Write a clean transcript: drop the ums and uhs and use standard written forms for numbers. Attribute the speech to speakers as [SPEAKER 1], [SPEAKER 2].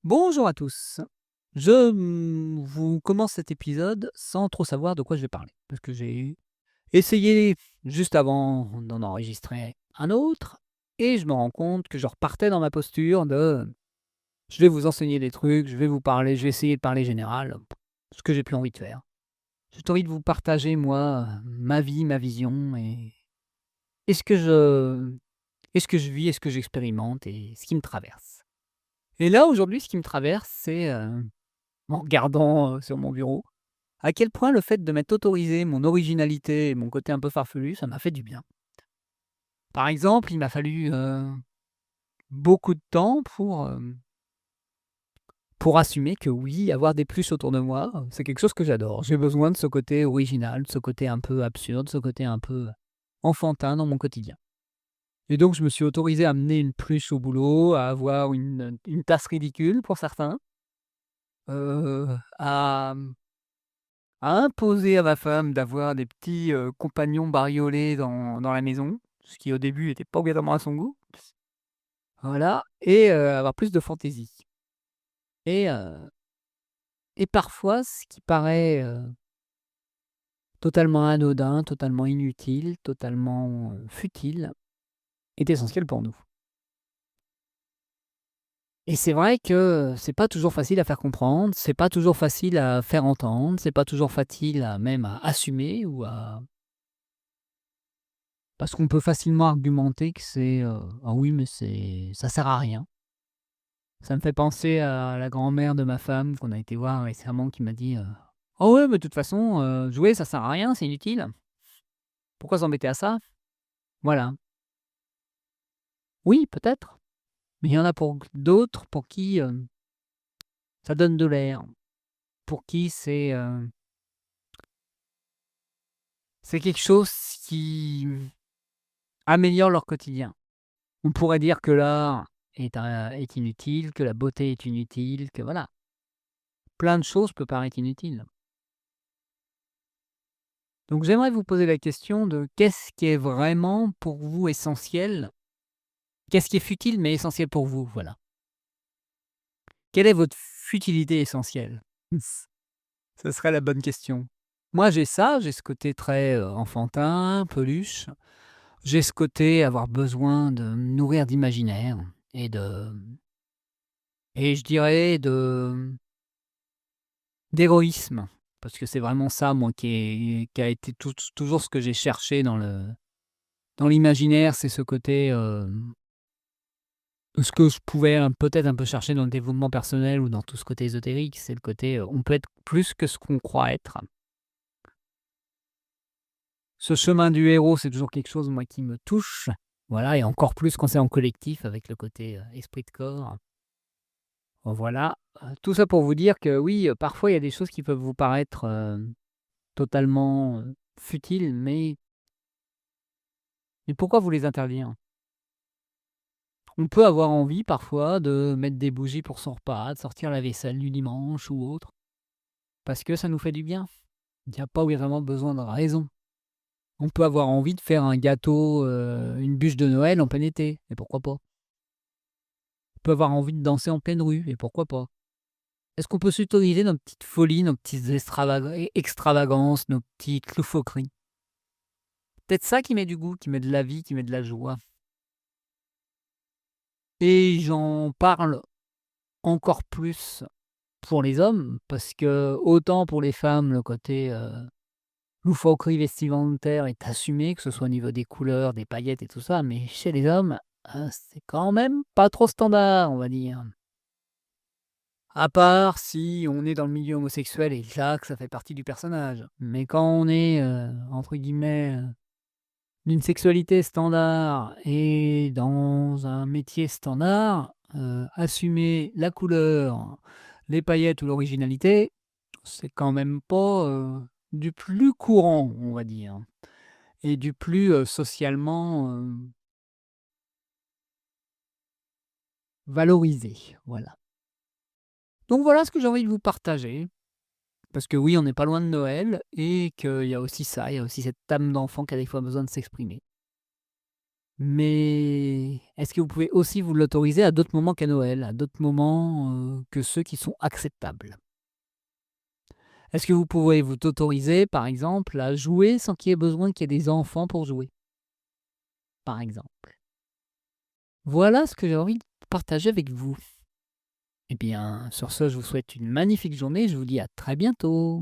[SPEAKER 1] Bonjour à tous. Je vous commence cet épisode sans trop savoir de quoi je vais parler. Parce que j'ai essayé juste avant d'en enregistrer un autre et je me rends compte que je repartais dans ma posture de je vais vous enseigner des trucs, je vais vous parler, je vais essayer de parler général, ce que j'ai plus envie de faire. J'ai envie de vous partager, moi, ma vie, ma vision et ce que je vis et ce que j'expérimente et ce qui me traverse. Et là, aujourd'hui, ce qui me traverse, c'est en regardant, sur mon bureau, à quel point le fait de m'être autorisé mon originalité et mon côté un peu farfelu, ça m'a fait du bien. Par exemple, il m'a fallu, beaucoup de temps pour assumer que oui, avoir des plus autour de moi, c'est quelque chose que j'adore. J'ai besoin de ce côté original, de ce côté un peu absurde, ce côté un peu enfantin dans mon quotidien. Et donc je me suis autorisé à amener une pluche au boulot, à avoir une tasse ridicule pour certains, à imposer à ma femme d'avoir des petits, compagnons bariolés dans la maison, ce qui au début était pas obligatoirement à son goût. Voilà et avoir plus de fantaisie et parfois ce qui paraît, totalement anodin, totalement inutile, totalement, futile, est essentiel pour nous. Et c'est vrai que c'est pas toujours facile à faire comprendre, c'est pas toujours facile à faire entendre, c'est pas toujours facile à même à assumer ou à parce qu'on peut facilement argumenter que c'est, «Ah oui, mais ça sert à rien». Ça me fait penser à la grand-mère de ma femme qu'on a été voir récemment qui m'a dit, «Ah ouais, mais de toute façon, jouer ça sert à rien, c'est inutile. Pourquoi s'embêter à ça?» Voilà. Oui, peut-être, mais il y en a pour d'autres pour qui, ça donne de l'air, pour qui c'est quelque chose qui améliore leur quotidien. On pourrait dire que l'art est inutile, que la beauté est inutile, que voilà, plein de choses peuvent paraître inutiles. Donc j'aimerais vous poser la question de qu'est-ce qui est vraiment pour vous essentiel? Qu'est-ce qui est futile mais essentiel pour vous? Voilà. Quelle est votre futilité essentielle? Ce serait la bonne question. Moi j'ai ça, j'ai ce côté très, enfantin, peluche. J'ai ce côté avoir besoin de me nourrir d'imaginaire et de et je dirais d'égoïsme. Parce que c'est vraiment ça moi qui a été toujours ce que j'ai cherché dans l'imaginaire, c'est ce côté, ce que je pouvais, peut-être un peu chercher dans le développement personnel ou dans tout ce côté ésotérique, c'est le côté, on peut être plus que ce qu'on croit être. Ce chemin du héros, c'est toujours quelque chose, moi, qui me touche. Voilà et encore plus quand c'est en collectif avec le côté, esprit de corps. Voilà, tout ça pour vous dire que oui, parfois il y a des choses qui peuvent vous paraître, totalement, futiles, mais pourquoi vous les interdire? On peut avoir envie parfois de mettre des bougies pour son repas, de sortir la vaisselle du dimanche ou autre, parce que ça nous fait du bien. Il n'y a pas vraiment besoin de raison. On peut avoir envie de faire un gâteau, une bûche de Noël en plein été, et pourquoi pas? On peut avoir envie de danser en pleine rue, et pourquoi pas? Est-ce qu'on peut s'autoriser nos petites folies, nos petites extravagances, nos petites loufoqueries? Peut-être ça qui met du goût, qui met de la vie, qui met de la joie. Et j'en parle encore plus pour les hommes, parce que autant pour les femmes, le côté, loufoquerie vestimentaire est assumé, que ce soit au niveau des couleurs, des paillettes et tout ça, mais chez les hommes, c'est quand même pas trop standard, on va dire. À part si on est dans le milieu homosexuel et là que ça fait partie du personnage. Mais quand on est, entre guillemets, d'une sexualité standard et dans un métier standard, assumer la couleur, les paillettes ou l'originalité, c'est quand même pas, du plus courant, on va dire et du plus, socialement, valorisé, voilà. Donc voilà ce que j'ai envie de vous partager, parce que oui, on n'est pas loin de Noël et qu'il y a aussi ça, il y a aussi cette âme d'enfant qui a des fois besoin de s'exprimer. Mais est-ce que vous pouvez aussi vous l'autoriser à d'autres moments qu'à Noël, à d'autres moments, que ceux qui sont acceptables? Est-ce que vous pouvez vous autoriser, par exemple, à jouer sans qu'il y ait besoin qu'il y ait des enfants pour jouer? Par exemple. Voilà ce que j'ai envie de partager avec vous. Eh bien, sur ce, je vous souhaite une magnifique journée, je vous dis à très bientôt.